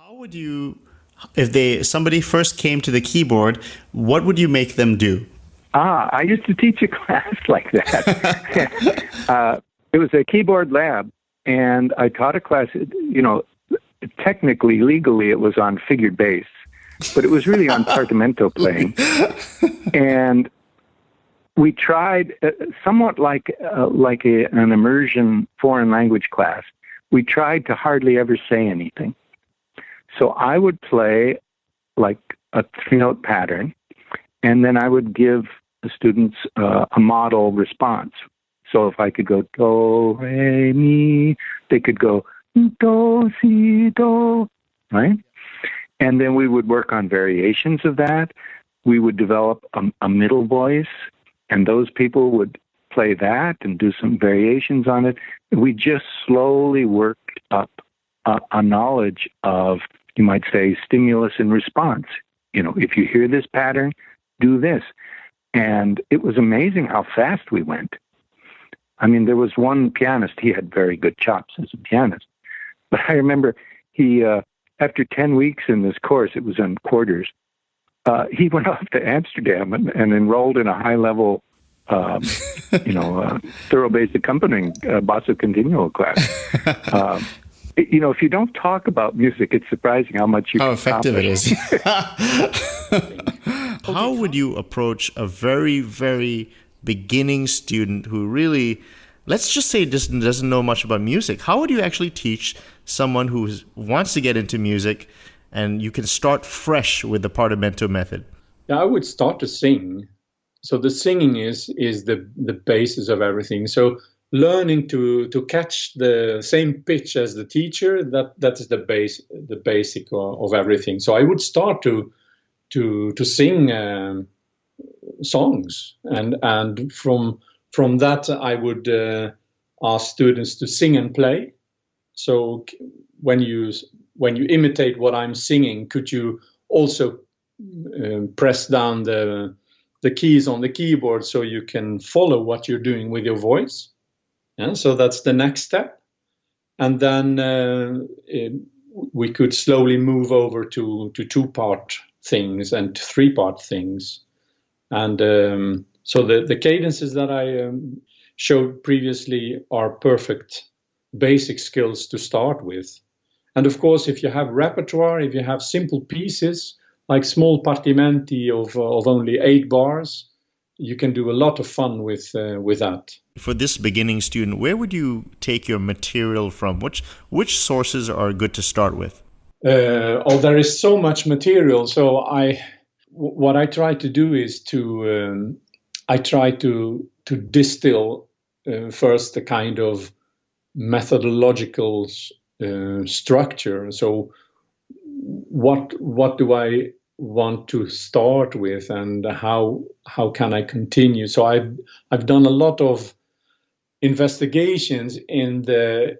How would you, if somebody first came to the keyboard, what would you make them do? I used to teach a class like that. It was a keyboard lab, and I taught a class, technically, legally, it was on figured bass, but it was really on Partimento playing. And we tried, somewhat like an immersion foreign language class, we tried to hardly ever say anything. So I would play like a 3-note pattern, and then I would give the students a model response. So if I could go do, re, mi, they could go do, si, do, right? And then we would work on variations of that. We would develop a middle voice, and those people would play that and do some variations on it. We just slowly worked up a knowledge of, you might say, stimulus and response. If you hear this pattern, do this. And it was amazing how fast we went. I mean, there was one pianist, he had very good chops as a pianist. But I remember he, after 10 weeks in this course, it was in quarters, he went off to Amsterdam and enrolled in a high-level, thorough bass accompanying basso continuo class. If you don't talk about music, it's surprising how much you can effective accomplish. It is. How would you approach a very, very beginning student who really, let's just say, doesn't know much about music? How would you actually teach someone who wants to get into music, and you can start fresh with the Partimento method? Yeah, I would start to sing. So the singing is the basis of everything. So learning to catch the same pitch as the teacher, that is the basic of everything. So I would start to sing songs, and from that I would ask students to sing and play. So when you imitate what I'm singing, could you also press down the keys on the keyboard so you can follow what you're doing with your voice? Yeah, so that's the next step. And then we could slowly move over to 2-part things and 3-part things. And so the cadences that I showed previously are perfect basic skills to start with. And of course, if you have repertoire, if you have simple pieces, like small partimenti of only 8 bars, you can do a lot of fun with that. For this beginning student, where would you take your material from? Which sources are good to start with? There is so much material. So what I try to do is I try to distill first the kind of methodological structure. So what do I want to start with, and how can I continue? So I've done a lot of investigations in the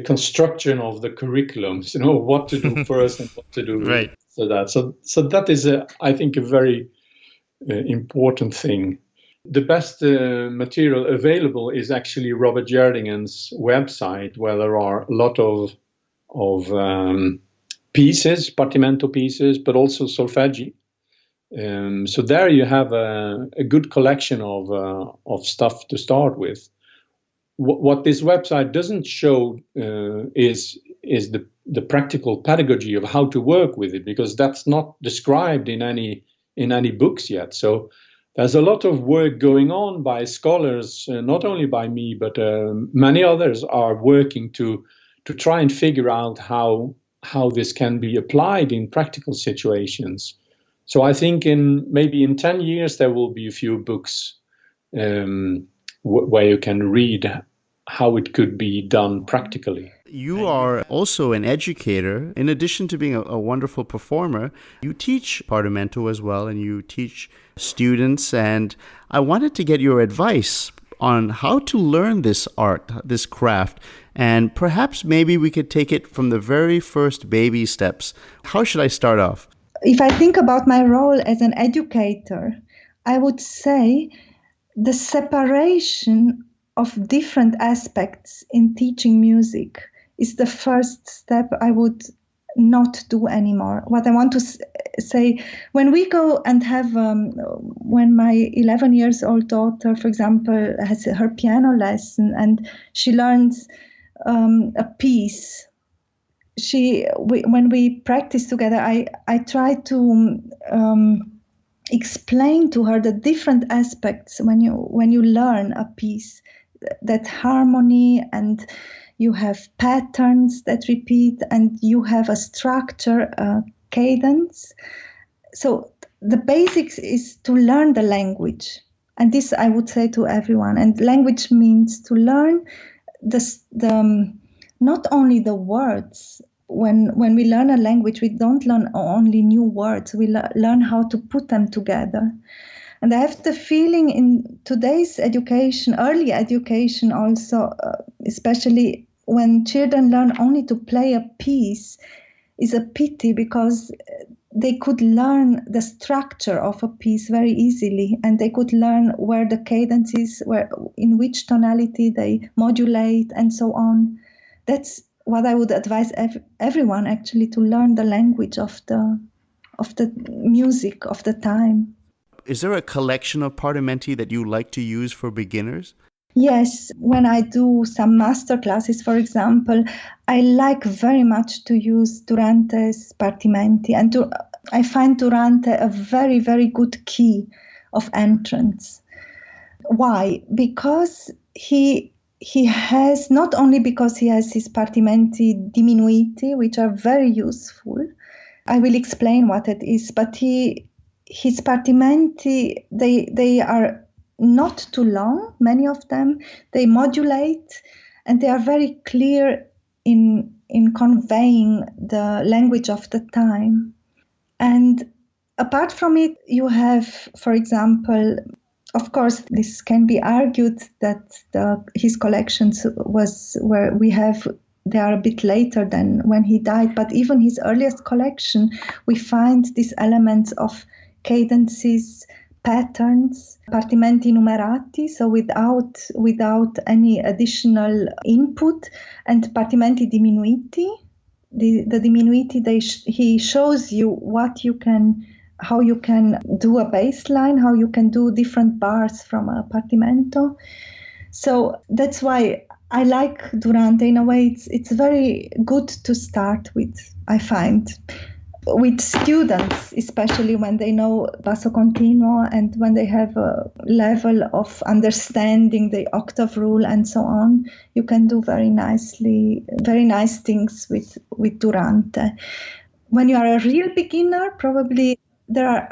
construction of the curriculums, what to do first and what to do right. So that is I think a very important thing. The best material available is actually Robert Gjerdingen's website, where there are a lot of pieces, Partimento pieces, but also solfeggi. So there you have a good collection of stuff to start with. What this website doesn't show is the practical pedagogy of how to work with it, because that's not described in any books yet. So there's a lot of work going on by scholars, not only by me, but many others are working to try and figure out how this can be applied in practical situations. So I think maybe in 10 years there will be a few books where you can read how it could be done practically. You are also an educator. In addition to being a wonderful performer, you teach Partimento as well, and you teach students. And I wanted to get your advice on how to learn this art, this craft, and perhaps maybe we could take it from the very first baby steps. How should I start off? If I think about my role as an educator, I would say the separation of different aspects in teaching music is the first step I would not do anymore. What I want to say, when we go and have, when my 11 years old daughter, for example, has her piano lesson and she learns a piece, when we practice together, I try to explain to her the different aspects when you learn a piece, that harmony, and you have patterns that repeat, and you have a structure, a cadence. So the basics is to learn the language. And this I would say to everyone. And language means to learn the not only the words. When we learn a language, we don't learn only new words. We learn how to put them together. And I have the feeling in today's education, early education also, especially when children learn only to play a piece, is a pity, because they could learn the structure of a piece very easily, and they could learn where the cadence is, in which tonality they modulate, and so on. That's what I would advise everyone, actually, to learn the language of the music of the time. Is there a collection of Partimenti that you like to use for beginners? Yes, when I do some master classes, for example, I like very much to use Durante's Partimenti, and I find Durante a very, very good key of entrance. Why? Because he has, not only because he has his Partimenti diminuiti, which are very useful. I will explain what it is, but his Partimenti, they are not too long, many of them. They modulate, and they are very clear in conveying the language of the time. And apart from it, you have, for example, of course, this can be argued that his collections they are a bit later than when he died, but even his earliest collection, we find these elements of cadences, patterns, Partimenti numerati, so without any additional input, and Partimenti diminuiti. The diminuiti, he shows you how you can do a bass line, how you can do different bars from a Partimento. So that's why I like Durante. In a way, it's very good to start with, I find, with students, especially when they know basso continuo and when they have a level of understanding the octave rule and so on. You can do very nice things with Durante. When you are a real beginner, probably there are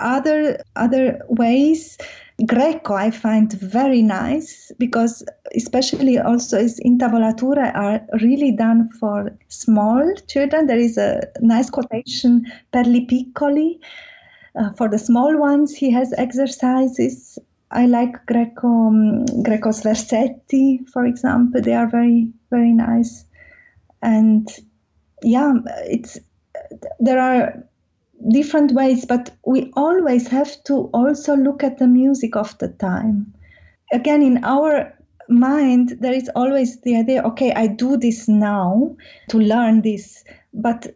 other ways. Greco I find very nice, because especially also his intavolature are really done for small children. There is a nice quotation, per li piccoli. For the small ones, he has exercises. I like Greco's versetti, for example. They are very, very nice. And yeah, there are different ways, but we always have to also look at the music of the time. Again, in our mind, there is always the idea, okay, I do this now to learn this. But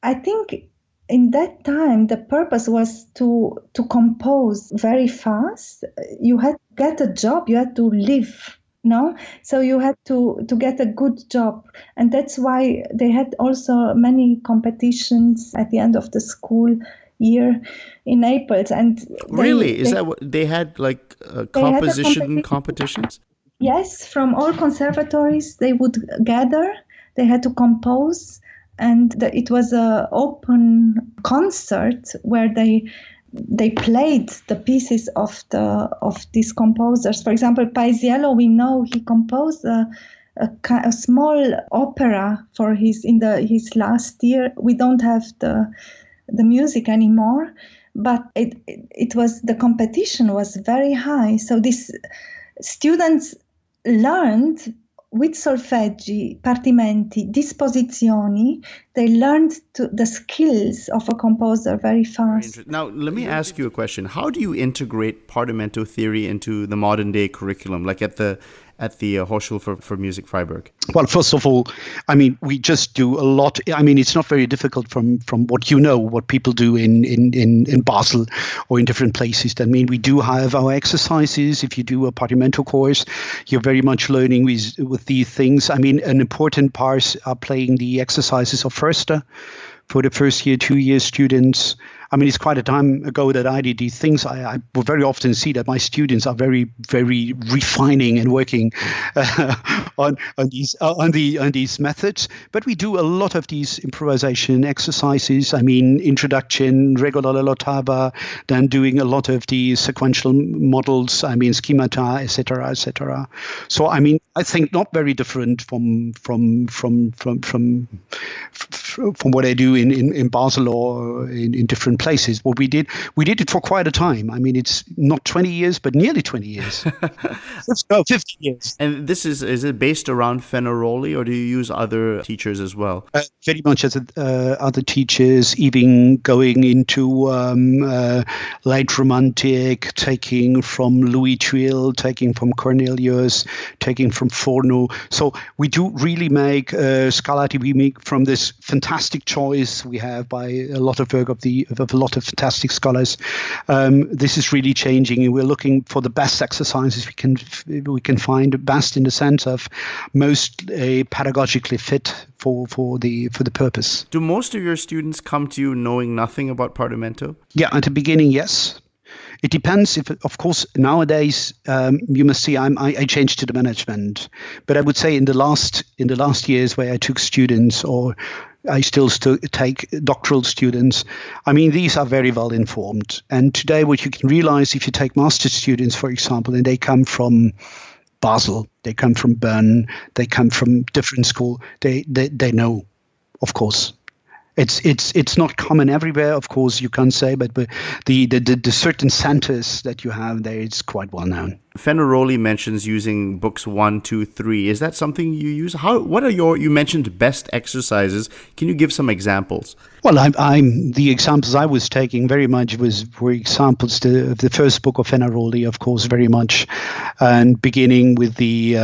I think in that time, the purpose was to compose very fast. You had to get a job, you had to live. No, so you had to get a good job, and that's why they had also many competitions at the end of the school year in Naples. And is that what they had, like composition competitions? Yes, from all conservatories they would gather. They had to compose, and it was an open concert where they played the pieces of these composers. For example, Paisiello, we know he composed a small opera for his last year. We don't have the music anymore, but it was, the competition was very high. So these students learned with solfeggi, partimenti, disposizioni. they learned the skills of a composer very fast. Now, let me ask you a question. How do you integrate Partimento theory into the modern day curriculum, like at the Hochschule for Music Freiburg? Well, first of all, I mean, we just do a lot. I mean, it's not very difficult from what you know, what people do in Basel or in different places. I mean, we do have our exercises. If you do a Partimento course, you're very much learning with these things. I mean, an important part are playing the exercises of Förster for the first year, 2 year students. I mean, it's quite a time ago that I did these things. I will very often see that my students are very, very refining and working on these methods. But we do a lot of these improvisation exercises. I mean, introduction, regular l'ottava, then doing a lot of the sequential models. I mean, schemata, etc., etc. So, I mean, I think not very different from what I do in Basel or in different places. What we did it for quite a time. I mean, it's not 20 years, but nearly 20 years. No, 50 years. And this is it based around Fenaroli, or do you use other teachers as well? Very much as other teachers, even going into late Romantic, taking from Louis Tuile, taking from Cornelius, taking from Forno. So we do really make Scarlatti. We make from this fantastic choice we have by a lot of work of a lot of fantastic scholars. This is really changing, and we're looking for the best exercises we can find, best in the sense of most pedagogically fit for the purpose. Do most of your students come to you knowing nothing about Partimento? Yeah, at the beginning, yes. It depends. If, of course, nowadays you must see I changed to the management, but I would say in the last years where I took students, or I still take doctoral students, I mean, these are very well informed. And today, what you can realize, if you take master's students, for example, and they come from Basel, they come from Bern, they come from different school, they know, of course. It's not common everywhere, of course, you can't say, but the certain centers that you have there, it's quite well known. Fenaroli mentions using books 1, 2, 3. Is that something you use? What are you mentioned best exercises. Can you give some examples? Well, the examples I was taking very much were examples of the first book of Fenaroli, of course, very much, and beginning with the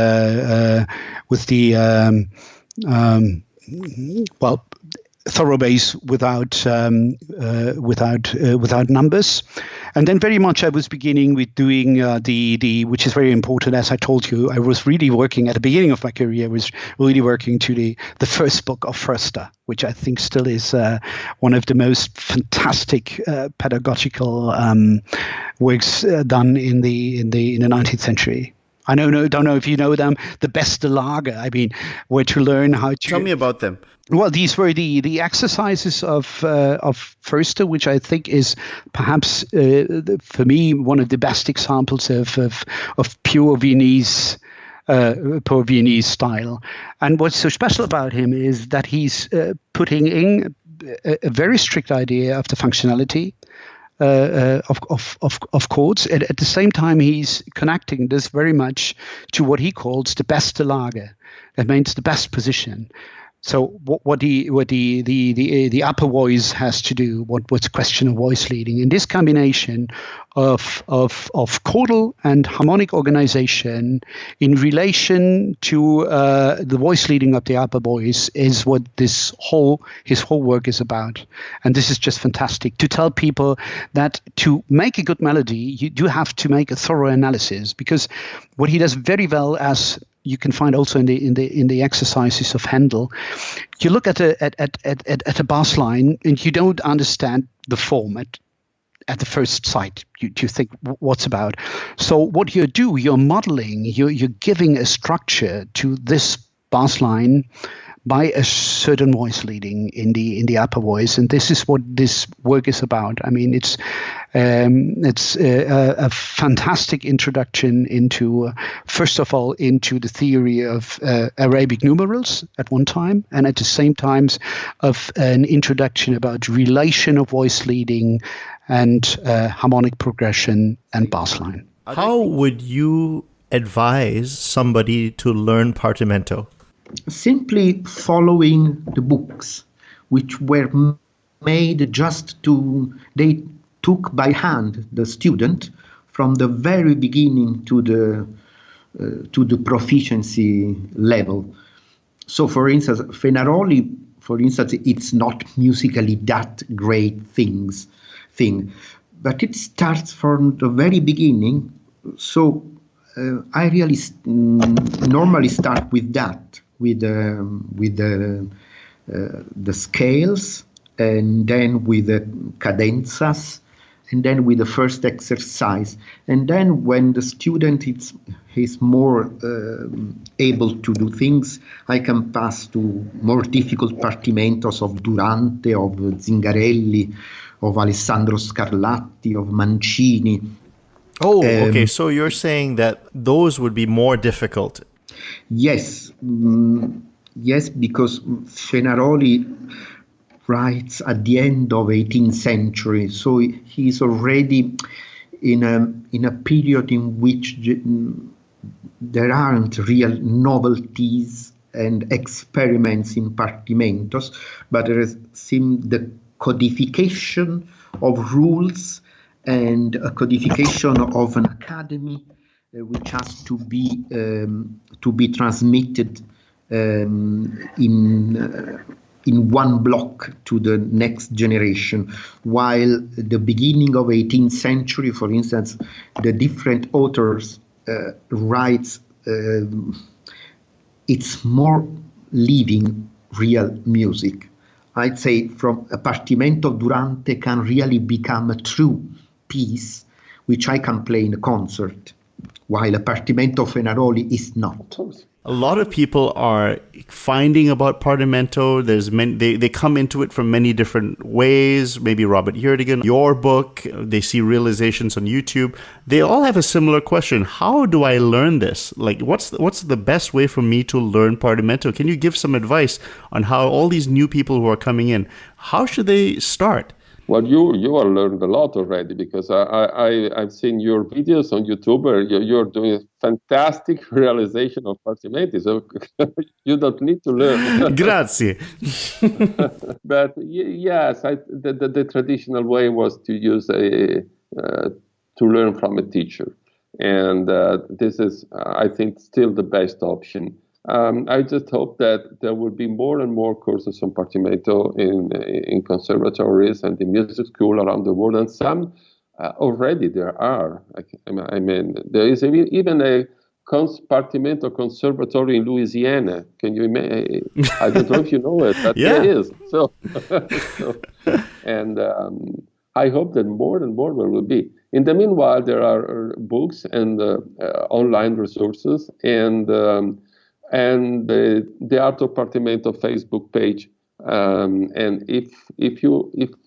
thorough bass without numbers, and then very much I was beginning with doing the which is very important. As I told you, I was really working at the beginning of my career. I was really working to the first book of Förster, which I think still is one of the most fantastic pedagogical works done in the 19th century. I don't know if you know them. The Beste Lage. I mean, where to learn how to. Tell me about them. Well, these were the exercises of Förster, which I think is perhaps for me one of the best examples of pure Viennese style. And what's so special about him is that he's putting in a very strict idea of the functionality of chords. At the same time, he's connecting this very much to what he calls the Beste Lage. That means the best position. So what the upper voice has to do, what's a question of voice leading, and this combination of chordal and harmonic organization in relation to the voice leading of the upper voice is what his whole work is about. And this is just fantastic to tell people that to make a good melody, you do have to make a thorough analysis, because what he does very well, as you can find also in the exercises of Handel, you look at a bass line and you don't understand the form at the first sight. You think what's about. So what you're modeling, you're giving a structure to this bass line by a certain voice leading in the upper voice, and this is what this work is about. I mean, it's a fantastic introduction into, first of all, into the theory of Arabic numerals at one time, and at the same time of an introduction about relation of voice leading and harmonic progression and bass line. How would you advise somebody to learn Partimento? Simply following the books. which were made just they took by hand the student from the very beginning to the proficiency level. So, for instance, Fenaroli, it's not musically that great thing, but it starts from the very beginning. So I really normally start with that, with the scales, and then with the cadenzas, and then with the first exercise. And then when the student is more able to do things, I can pass to more difficult partimentos of Durante, of Zingarelli, of Alessandro Scarlatti, of Mancini. Oh, okay. So you're saying that those would be more difficult. Yes. Yes, because Fenaroli writes at the end of 18th century, so he's already in a period in which there aren't real novelties and experiments in partimentos, but there seems the codification of rules and a codification of an academy which has to be transmitted in one block to the next generation, while the beginning of 18th century, for instance, the different authors writes, it's more living real music. I'd say from a Partimento Durante can really become a true piece, which I can play in a concert, while a Partimento Fenaroli is not. A lot of people are finding about Partimento. They come into it from many different ways. Maybe Robert Gjerdingen, your book, they see realizations on YouTube. They all have a similar question. How do I learn this? Like, what's the best way for me to learn Partimento? Can you give some advice on how all these new people who are coming in, how should they start? Well, you have learned a lot already, because I've seen your videos on YouTube where you're doing a fantastic realization of Partimenti, so you don't need to learn. Grazie. But yes, the traditional way was to use to learn from a teacher, and this is, I think, still the best option. I just hope that there will be more and more courses on Partimento in conservatories and in music school around the world, and some already there are. I mean, there is even a Partimento conservatory in Louisiana. Can you imagine? I don't know if you know it, but yeah. There is. So, and I hope that more and more there will be. In the meanwhile, there are books and online resources, and the Art of Partimento Facebook page, and if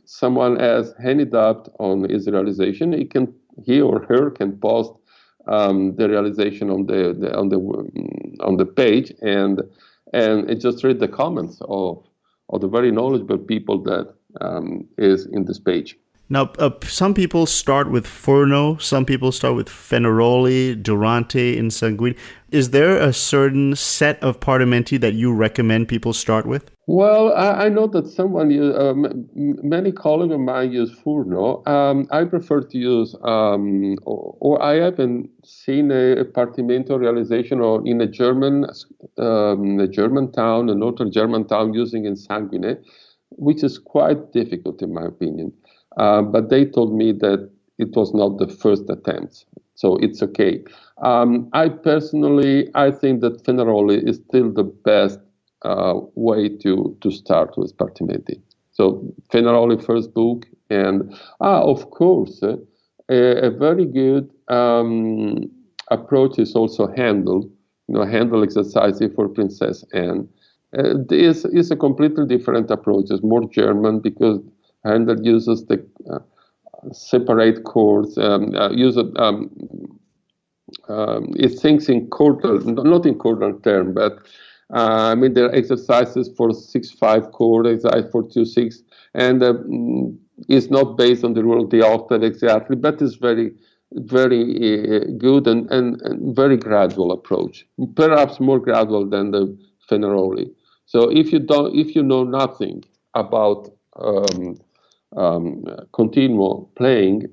someone has any doubt on his realization, he or her can post the realization on the page, and just read the comments of the very knowledgeable people that is in this page. Now, some people start with Furno, some people start with Fenaroli, Durante, and Sanguinetti. Is there a certain set of Partimenti that you recommend people start with? Well, I know that many colleagues of mine use Furno. I prefer to use, or I haven't seen a Partimento realization in a German town, a northern German town, using in Sanguinetti, which is quite difficult in my opinion. But they told me that it was not the first attempt, so it's okay. I think that Fenaroli is still the best way to start with Partimenti. So Fenaroli first book, and of course, a very good approach is also Handel. Handel exercises for Princess Anne. This is a completely different approach. It's more German, because Handel uses the separate chords. It thinks in chordal, not in chordal term, but there are exercises for 6/5 chord, exercise for 2/6, and it's not based on the rule of the octave exactly, but it's very, very good and very gradual approach, perhaps more gradual than the Fenaroli. So if you know nothing about continual playing,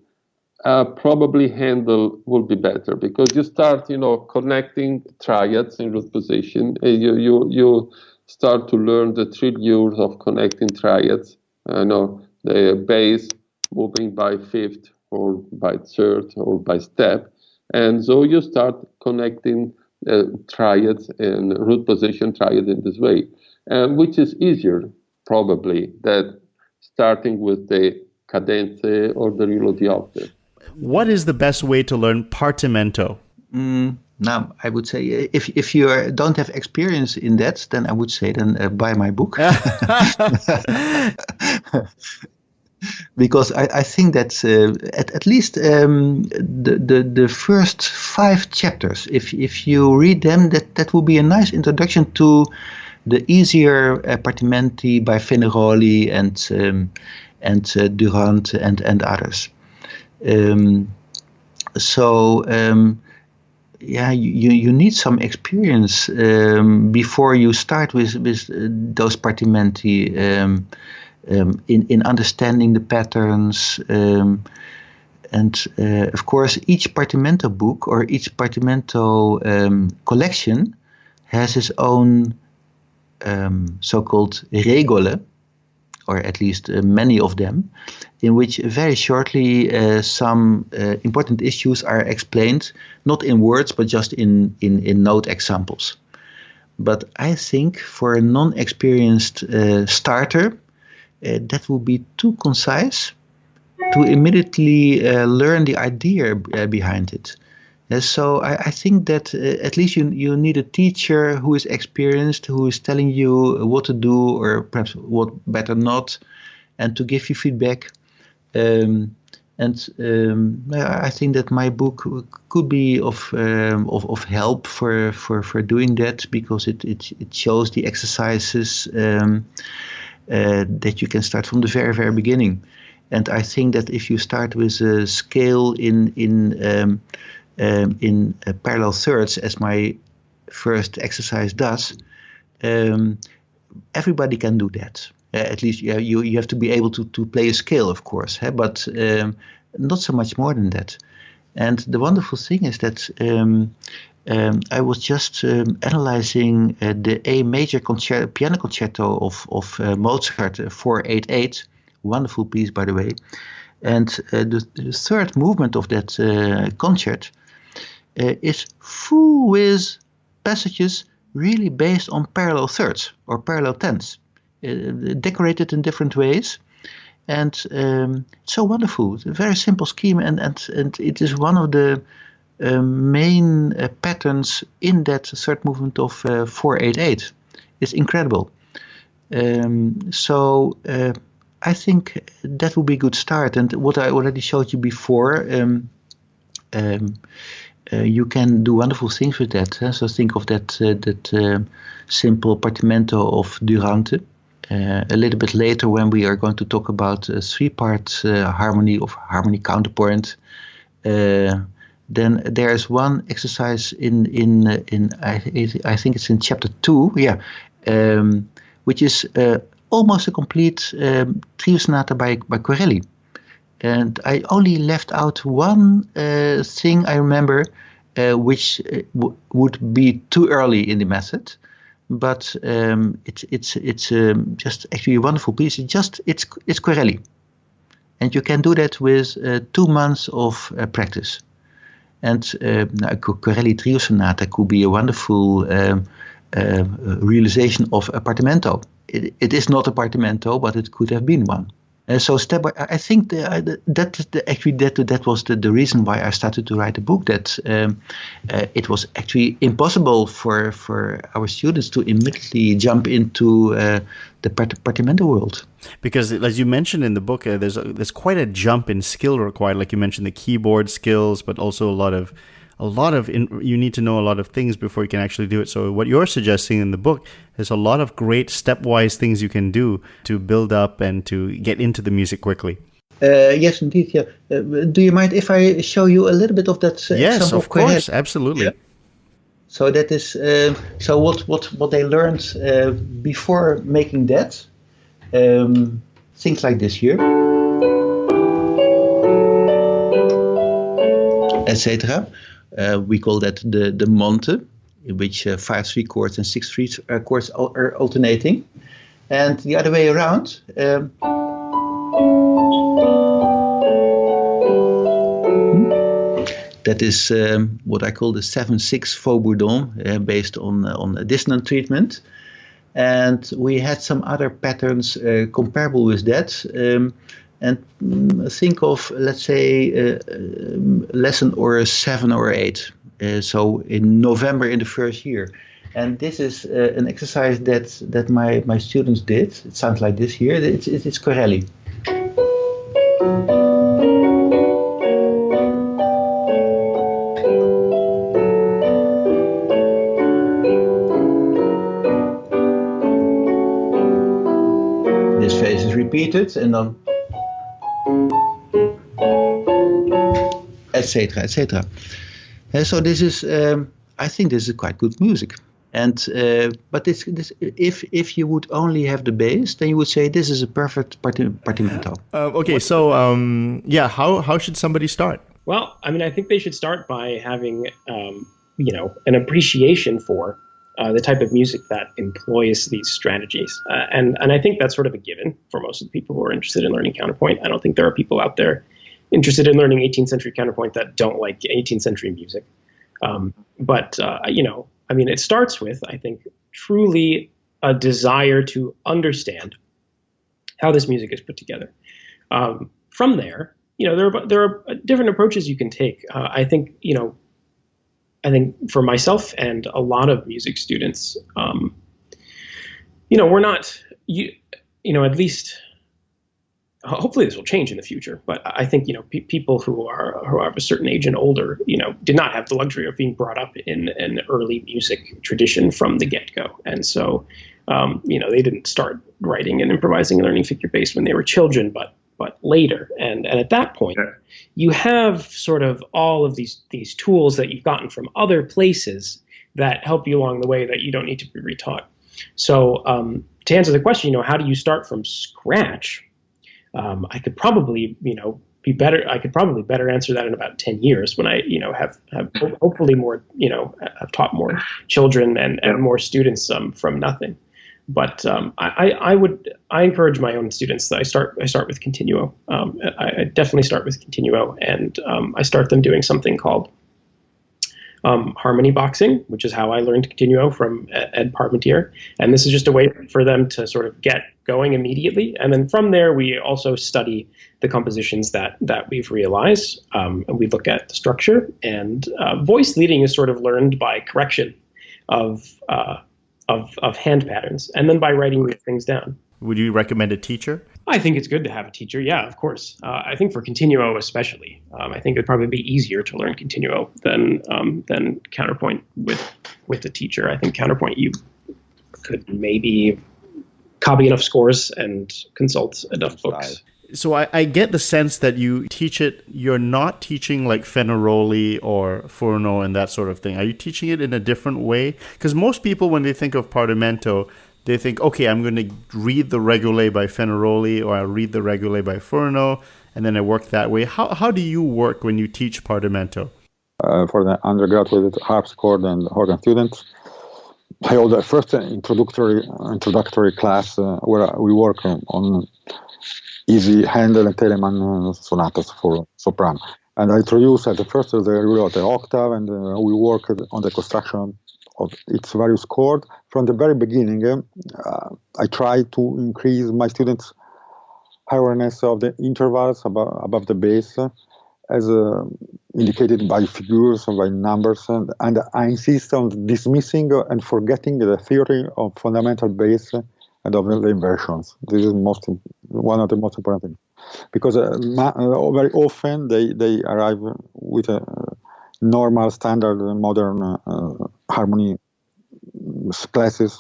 probably Handel will be better, because you start, connecting triads in root position. You start to learn the trilures of connecting triads. The bass moving by fifth or by third or by step, and so you start connecting triads and root position triads in this way, which is easier probably than starting with the cadenze or the rilo di octave. What is the best way to learn Partimento? Now, I would say if you don't have experience in that, then I would say buy my book. Because I think that at least the first 5 chapters, if you read them, that will be a nice introduction to the easier Partimenti by Veneroli and Durand and others. You need some experience before you start with those Partimenti in understanding the patterns, and of course each Partimento book or each Partimento collection has its own so-called regole, or at least many of them, in which very shortly some important issues are explained, not in words, but just in note examples. But I think for a non-experienced starter, that will be too concise to immediately learn the idea behind it. So I think that at least you need a teacher who is experienced, who is telling you what to do or perhaps what better not, and to give you feedback. I think that my book could be of help for doing that, because it shows the exercises that you can start from the very, very beginning. And I think that if you start with a scale in parallel thirds, as my first exercise does, everybody can do that. At least you have to be able to play a scale, of course, but not so much more than that. And the wonderful thing is that I was just analyzing the A major piano concerto of Mozart, 488, wonderful piece, by the way. And the third movement of that concert is full with passages really based on parallel thirds or parallel tenths, decorated in different ways. And so wonderful. It's a very simple scheme, and it is one of the main patterns in that third movement of 488. It's incredible. I think that will be a good start. And what I already showed you before, you can do wonderful things with that. So think of that simple Partimento of Durante. A little bit later, when we are going to talk about 3-part harmony of harmony counterpoint, then there's one exercise in I think it's in chapter 2, which is almost a complete trio sonata by Corelli. And I only left out one thing I remember, which would be too early in the method, but it's just actually a wonderful piece. It's Corelli, and you can do that with 2 months of practice. And Corelli trio sonata could be a wonderful realization of a Partimento. It is not a Partimento, but it could have been one. So step by, I think that was the reason why I started to write the book. That it was actually impossible for our students to immediately jump into the Partimento world. Because, as you mentioned in the book, there's quite a jump in skill required. Like you mentioned, the keyboard skills, but also you need to know a lot of things before you can actually do it. So what you're suggesting in the book is a lot of great stepwise things you can do to build up and to get into the music quickly. Yes, indeed. Yeah. Do you mind if I show you a little bit of that? Yes, of course, absolutely. Yeah. So that is what they learned before making that. Things like this here, etc. We call that the monte, in which 5/3 chords and 6/3 chords are alternating. And the other way around, that is what I call the 7/6 faux bourdon, based on a dissonant treatment. And we had some other patterns comparable with that. And think of, let's say, lesson or 7 or 8. So in November in the first year. And this is an exercise that my students did. It sounds like this here. It's Corelli. This phase is repeated and then etc. etc. So this is, I think this is quite good music. And but this if you would only have the bass, then you would say this is a perfect Partimento. Okay, so how should somebody start? Well, I mean, I think they should start by having an appreciation for the type of music that employs these strategies, and I think that's sort of a given for most of the people who are interested in learning counterpoint. I don't think there are people out there interested in learning 18th century counterpoint that don't like 18th century music. I mean, it starts with, I think, truly a desire to understand how this music is put together. From there, there are different approaches you can take. I think for myself and a lot of music students, we're not, at least. Hopefully this will change in the future, but I think people who are of a certain age and older, did not have the luxury of being brought up in an early music tradition from the get-go, and so they didn't start writing and improvising and learning figure bass when they were children, but later, and at that point, you have sort of all of these tools that you've gotten from other places that help you along the way that you don't need to be retaught. So to answer the question, how do you start from scratch? I could probably, be better. I could probably better answer that in about 10 years when I, have hopefully more, have taught more children and more students from nothing. But I encourage my own students that I start with Continuo. I definitely start with Continuo, and I start them doing something called harmony boxing, which is how I learned Continuo from Ed Parmentier. And this is just a way for them to sort of get going immediately. And then from there, we also study the compositions that we've realized. And we look at the structure, and voice leading is sort of learned by correction of hand patterns, and then by writing these things down. Would you recommend a teacher? I think it's good to have a teacher. Yeah, of course. I think for Continuo especially, I think it'd probably be easier to learn Continuo than counterpoint with a teacher. I think counterpoint you could maybe copy enough scores and consult enough books. So I get the sense that you teach it, you're not teaching like Fenaroli or Furno and that sort of thing. Are you teaching it in a different way? Because most people, when they think of Partimento, they think, okay, I'm going to read the Regole by Fenaroli, or I'll read the Regole by Furno, and then I work that way. How do you work when you teach Partimento? For the undergraduate harpsichord and organ students, I hold the first introductory class where we work on easy Handel and Telemann sonatas for soprano. And I introduce at the first the rule of the octave, and we work on the construction of its various chords. From the very beginning, I try to increase my students' awareness of the intervals above the bass, as indicated by figures, by numbers, and I insist on dismissing and forgetting the theory of fundamental bass and of the inversions. This is one of the most important things, because very often they arrive with a normal, standard, modern harmony classes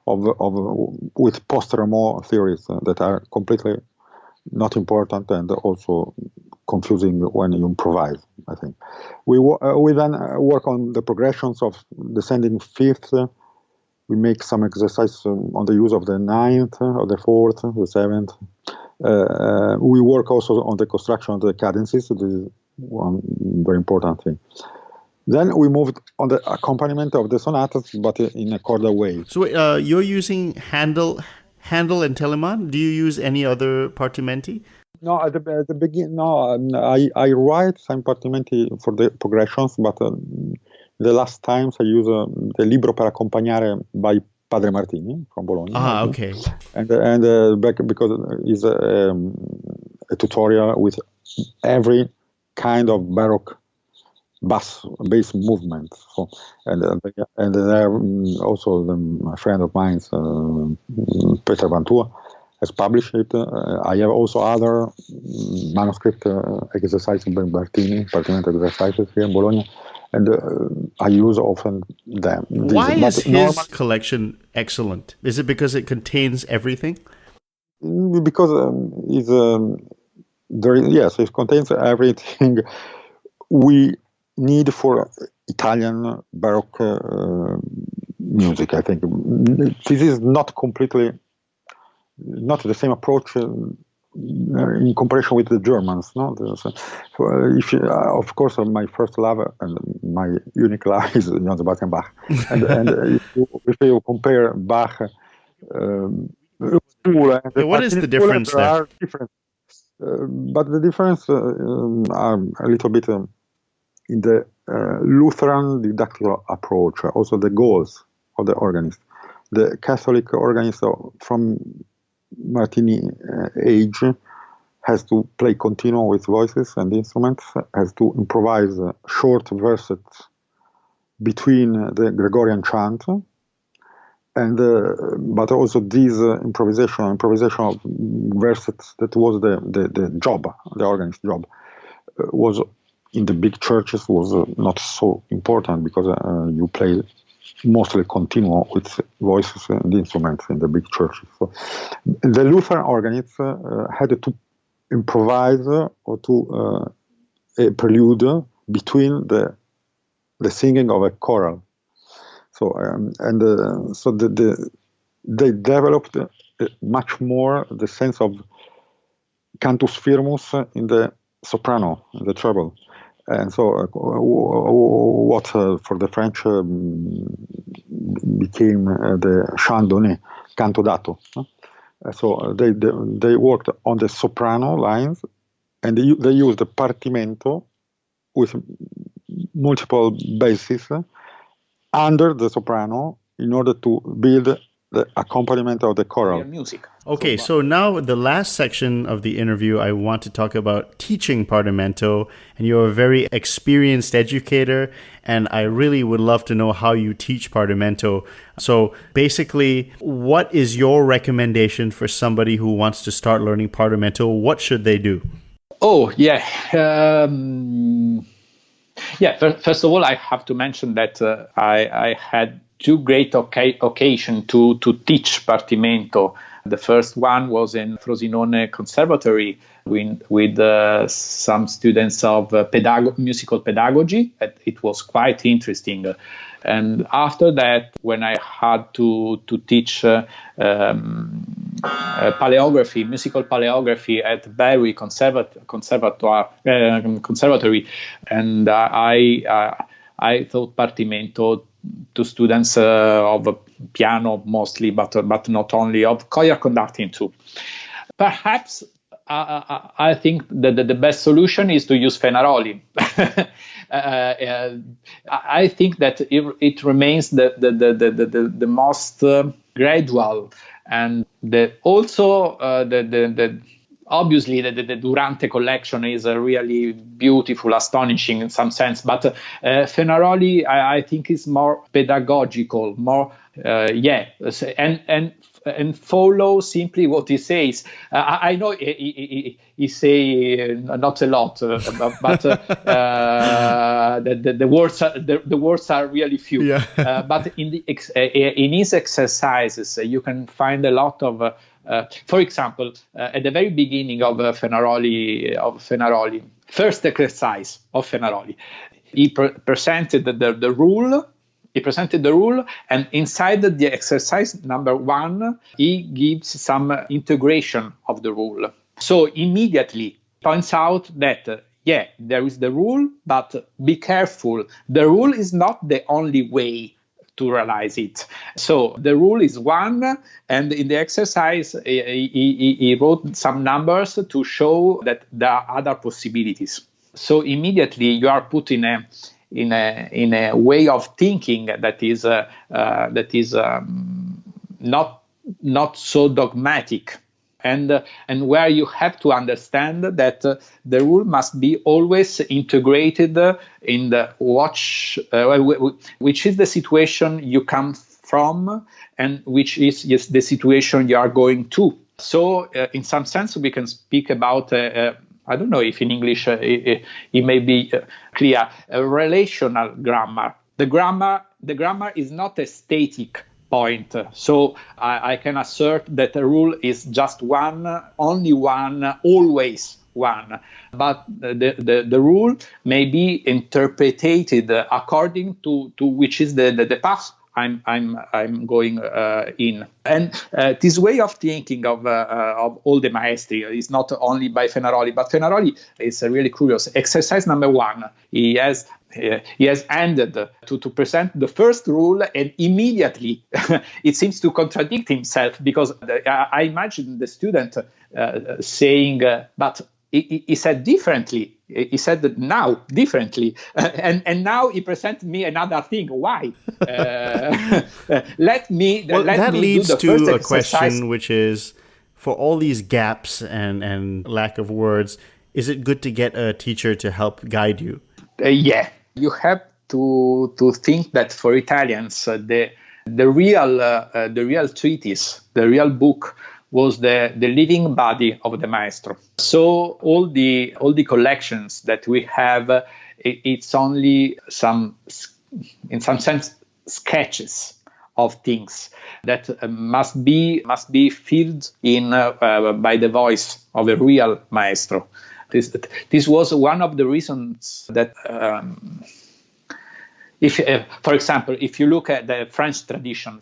with post-Rameau theories that are completely not important and also confusing when you improvise, I think. We then work on the progressions of descending fifths, we make some exercise on the use of the ninth, or the fourth, the seventh. We work also on the construction of the cadences. This is one very important thing. Then we moved on the accompaniment of the sonatas, but in a chordal way. So you're using Handel and Telemann. Do you use any other partimenti? No, at the beginning, no. I write some partimenti for the progressions, but the last times I use the Libro per accompagnare by Padre Martini from Bologna. Ah, okay. And back because it's a tutorial with every kind of Baroque bass movement. So, and there also a friend of mine, Peter Vantua, has published it. I have also other manuscript exercises by Martini, Partimento exercises here in Bologna, and I use often them. Why is his collection excellent? Is it because it contains everything? Because yes, it contains everything we need for Italian Baroque music, I think. This is not the same approach in comparison with the Germans. No? Of course, my first love and my unique love is Johann Sebastian Bach. And if you compare Bach, what is the difference there? Are different, but the difference are a little bit in the Lutheran didactic approach, also the goals of the organist. The Catholic organist from Martini age has to play continuo with voices and instruments, has to improvise short verses between the Gregorian chant, and but also this improvisation of verses, that was the job, the organist job, was in the big churches was not so important, because you play mostly continuo with voices and instruments in the big churches. So the Lutheran organists had to improvise or to a prelude between the singing of a choral. So they developed much more the sense of cantus firmus in the soprano, in the treble. And so what for the French became the chant donné, canto dato. So they worked on the soprano lines, and they used the partimento with multiple basses under the soprano in order to build the accompaniment of the choral music. Okay, so now the last section of the interview, I want to talk about teaching Partimento, and you're a very experienced educator, and I really would love to know how you teach Partimento. So basically, what is your recommendation for somebody who wants to start learning Partimento? What should they do? Oh, yeah. First of all, I have to mention that I had two great occasions to teach Partimento. The first one was in Frosinone Conservatory with some students of musical pedagogy. It was quite interesting. And after that, when I had to teach paleography, musical paleography at Berry Conservatory, and I taught Partimento to students of piano mostly, but not only, of choir conducting too. Perhaps I think that the best solution is to use Fenaroli. I think that it remains the most gradual, and obviously the Durante collection is really beautiful, astonishing in some sense, but Fenaroli I think is more pedagogical, more and follow simply what he says. I know he say not a lot, but the words are really few. Yeah. But in his exercises, you can find a lot of. For example, at the very beginning of Fenaroli, first exercise of Fenaroli, he presented the rule He presented the rule, and inside the exercise number 1, he gives some integration of the rule. So immediately points out that, there is the rule, but be careful. The rule is not the only way to realize it. So the rule is 1, and in the exercise, he wrote some numbers to show that there are other possibilities. So immediately you are put in a way of thinking that is not so dogmatic, and where you have to understand that the rule must be always integrated in the which is the situation you come from, and which is the situation you are going to. So in some sense we can speak about I don't know if in English it may be clear, a relational grammar. The grammar is not a static point. So I can assert that a rule is just one, only one, always one. But the rule may be interpreted according to which is the path I'm going in. And this way of thinking of all the maestri is not only by Fenaroli, but Fenaroli is really curious. Exercise number 1, he has ended to present the first rule, and immediately it seems to contradict himself, because I imagine the student saying, but he said differently. He said now differently, and now he presents me another thing. Why? Let me leads do the to first a exercise. question, which is, for all these gaps and lack of words, is it good to get a teacher to help guide you? You have to think that for Italians, the real treatise, the real book, was the living body of the maestro. So all the collections that we have, it's only in some sense, sketches of things that must be filled in by the voice of a real maestro. This was one of the reasons that. For example, if you look at the French tradition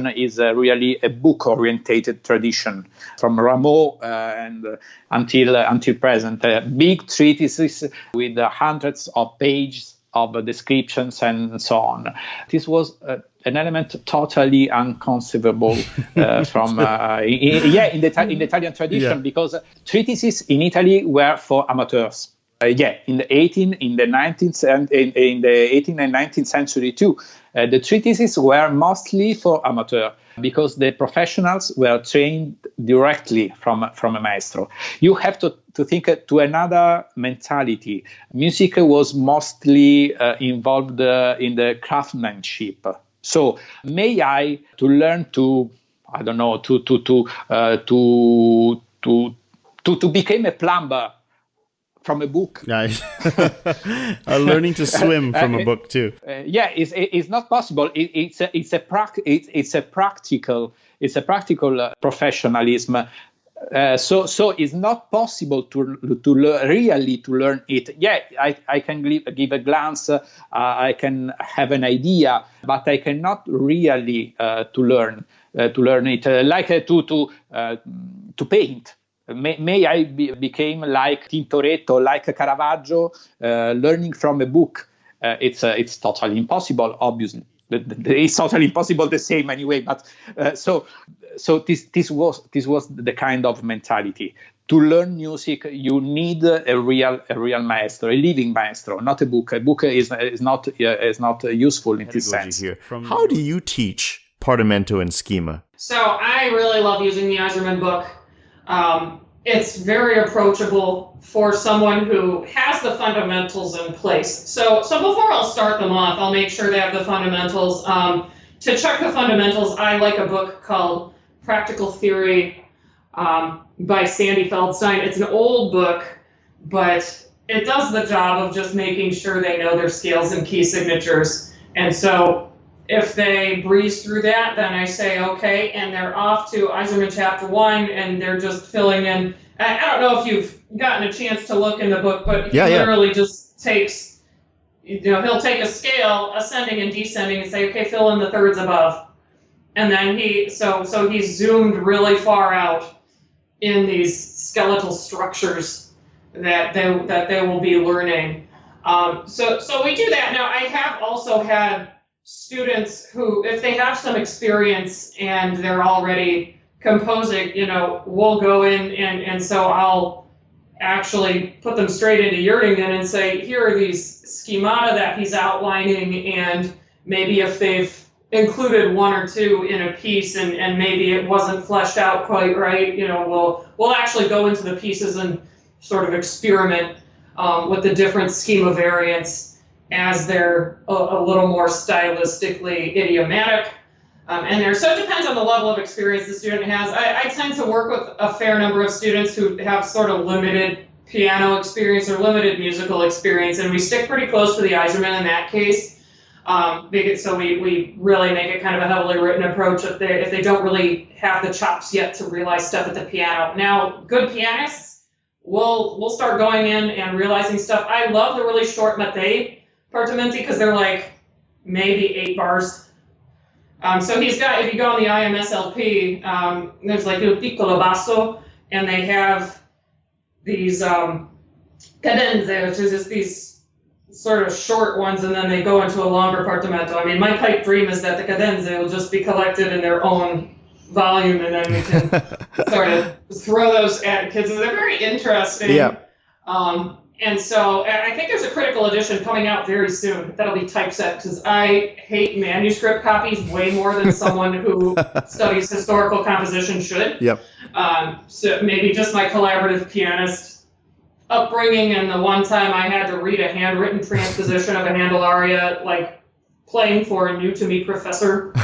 is really a book-orientated tradition from Rameau and until present. Big treatises with hundreds of pages of descriptions and so on. This was an element totally unconceivable from in the Italian tradition, because treatises in Italy were for amateurs. In the 18th and 19th century too, the treatises were mostly for amateur, because the professionals were trained directly from a maestro. You have to think to another mentality. Music was mostly involved in the craftsmanship. So may I to learn to, I don't know, to become a plumber from a book. Nice. Learning to swim from a book too. It's not possible. It's a practical professionalism. So it's not possible to really learn it. I can give a glance. I can have an idea, but I cannot really to learn it. Like to paint. May I became like Tintoretto, like Caravaggio, learning from a book. It's totally impossible, obviously. It's totally impossible the same anyway. But so this was the kind of mentality. To learn music, you need a real maestro, a living maestro, not a book. A book is not useful in this sense. How do you teach Partimento and schema? So I really love using the IJzerman book. It's very approachable for someone who has the fundamentals in place. So before I'll start them off, I'll make sure they have the fundamentals. To check the fundamentals, I like a book called Practical Theory by Sandy Feldstein. It's an old book, but it does the job of just making sure they know their scales and key signatures. And so if they breeze through that, then I say, okay, and they're off to IJzerman Chapter 1, and they're just filling in. I don't know if you've gotten a chance to look in the book, but he literally just takes, he'll take a scale, ascending and descending, and say, okay, fill in the thirds above. And then he's zoomed really far out in these skeletal structures that they will be learning. So we do that. Now, I have also had students who, if they have some experience and they're already composing, we'll go in and so I'll actually put them straight into Gjerdingen and say, here are these schemata that he's outlining, and maybe if they've included one or two in a piece and maybe it wasn't fleshed out quite right, we'll actually go into the pieces and sort of experiment with the different schema variants as they're a little more stylistically idiomatic. So it depends on the level of experience the student has. I tend to work with a fair number of students who have sort of limited piano experience or limited musical experience, and we stick pretty close to the IJzerman in that case. So we really make it kind of a heavily written approach if they don't really have the chops yet to realize stuff at the piano. Now, good pianists will start going in and realizing stuff. I love the really short Matteo Partimenti because they're like maybe 8 bars. So he's got, if you go on the IMS LP, there's like Il Piccolo Basso, and they have these cadenze, which is just these sort of short ones, and then they go into a longer partimento. I mean, my pipe dream is that the cadenze will just be collected in their own volume, and then we can sort of throw those at kids. And they're very interesting. Yeah. And so I think there's a critical edition coming out very soon. That'll be typeset, because I hate manuscript copies way more than someone who studies historical composition should. Yep. So maybe just my collaborative pianist upbringing, and the one time I had to read a handwritten transposition of a Handel aria, like playing for a new-to-me professor.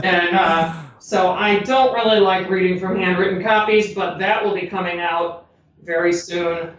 And so I don't really like reading from handwritten copies, but that will be coming out very soon.